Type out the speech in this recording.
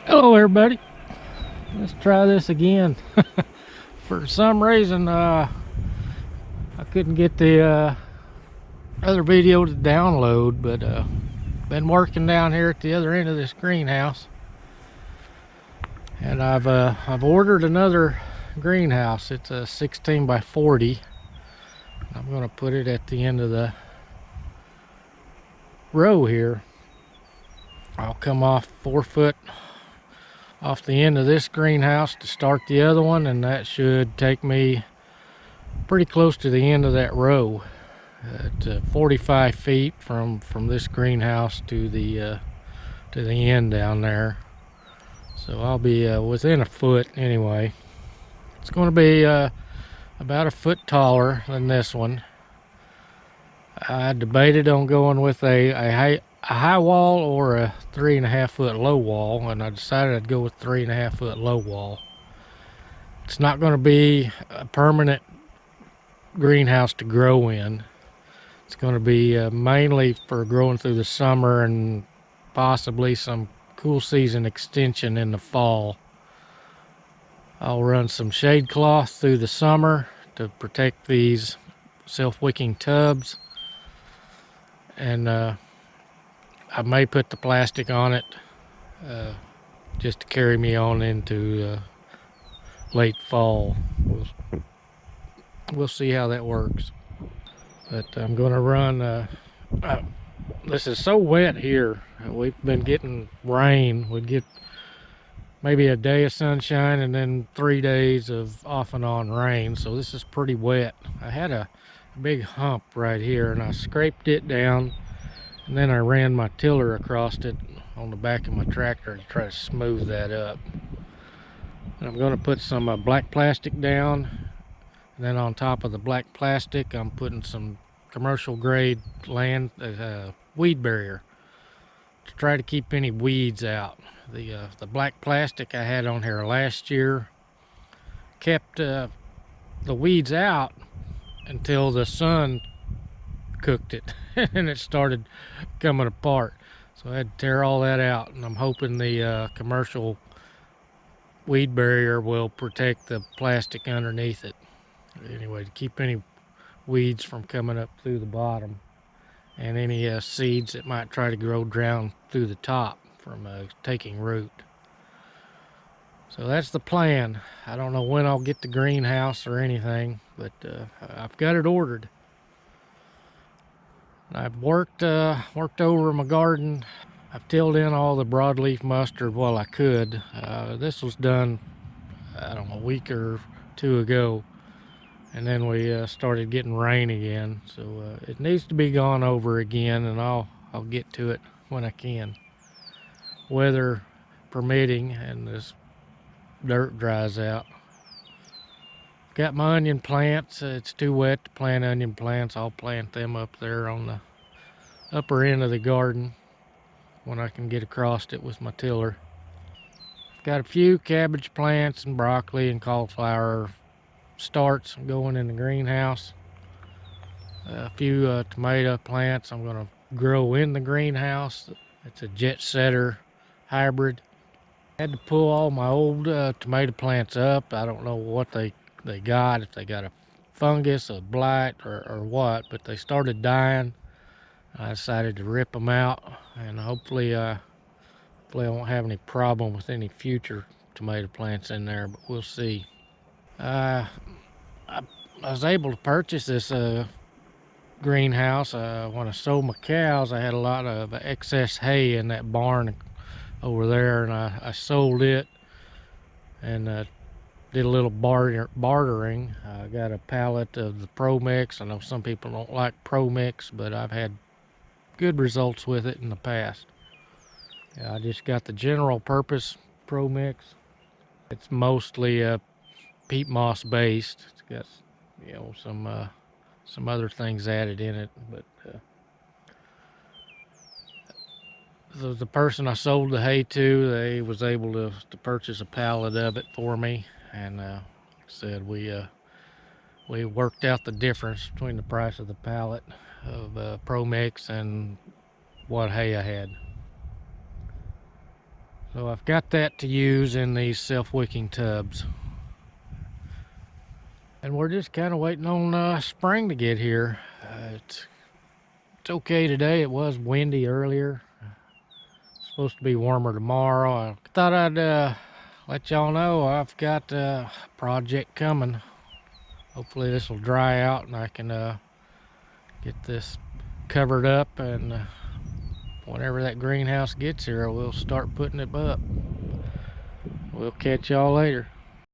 Hello everybody, let's try this again. For some reason I couldn't get the other video to download, but been working down here at the other end of this greenhouse, and I've ordered another greenhouse. It's a 16 by 40. I'm going to put it at the end of the row here. I'll come off 4 foot off the end of this greenhouse to start the other one, and that should take me pretty close to the end of that row at 45 feet from this greenhouse to the end down there. So I'll be within a foot anyway. It's going to be about a foot taller than this one. I debated on going with a high wall or a 3.5 foot low wall, and I decided I'd go with 3.5 foot low wall. It's not going to be a permanent greenhouse to grow in. It's going to be mainly for growing through the summer and possibly some cool season extension in the fall. I'll run some shade cloth through the summer to protect these self-wicking tubs, and I may put the plastic on it just to carry me on into late fall. We'll see how that works. But I'm going to run this is so wet here. We've been getting rain. We'd get maybe a day of sunshine and then 3 days of off and on rain, so this is pretty wet. I had a big hump right here, and I scraped it down, and then I ran my tiller across it on the back of my tractor to try to smooth that up. And I'm going to put some black plastic down, and then on top of the black plastic I'm putting some commercial grade land weed barrier to try to keep any weeds out. The black plastic I had on here last year kept the weeds out until the sun cooked it and it started coming apart. So I had to tear all that out, and I'm hoping the commercial weed barrier will protect the plastic underneath it. Anyway, to keep any weeds from coming up through the bottom, and any seeds that might try to grow down through the top from taking root. So that's the plan. I don't know when I'll get the greenhouse or anything, but I've got it ordered. I've worked over my garden. I've tilled in all the broadleaf mustard while I could. This was done, I don't know, a week or two ago, and then we started getting rain again. So it needs to be gone over again, and I'll get to it when I can, weather permitting, and this dirt dries out. Got my onion plants. It's too wet to plant onion plants. I'll plant them up there on the upper end of the garden when I can get across it with my tiller. Got a few cabbage plants and broccoli and cauliflower starts going in the greenhouse. A few tomato plants I'm going to grow in the greenhouse. It's a jet setter hybrid. Had to pull all my old tomato plants up. I don't know what they got, if they got a fungus, a blight, or what, but they started dying. I decided to rip them out, and hopefully I won't have any problem with any future tomato plants in there, but we'll see. I was able to purchase this greenhouse when I sold my cows. I had a lot of excess hay in that barn over there, and I sold it and did a little bartering. I got a pallet of the Pro Mix. I know some people don't like Pro Mix, but I've had good results with it in the past. Yeah, I just got the general purpose Pro Mix. It's mostly peat moss based. It's got, you know, some other things added in it, but the person I sold the hay to, they was able to purchase a pallet of it for me, and like I said, we worked out the difference between the price of the pallet of Pro Mix and what hay I had. So I've got that to use in these self-wicking tubs. And we're just kind of waiting on spring to get here. It's okay today. It was windy earlier. It's supposed to be warmer tomorrow. I thought I'd let y'all know I've got a project coming. Hopefully this will dry out and I can get this covered up, and whenever that greenhouse gets here, we'll start putting it up. We'll catch y'all later.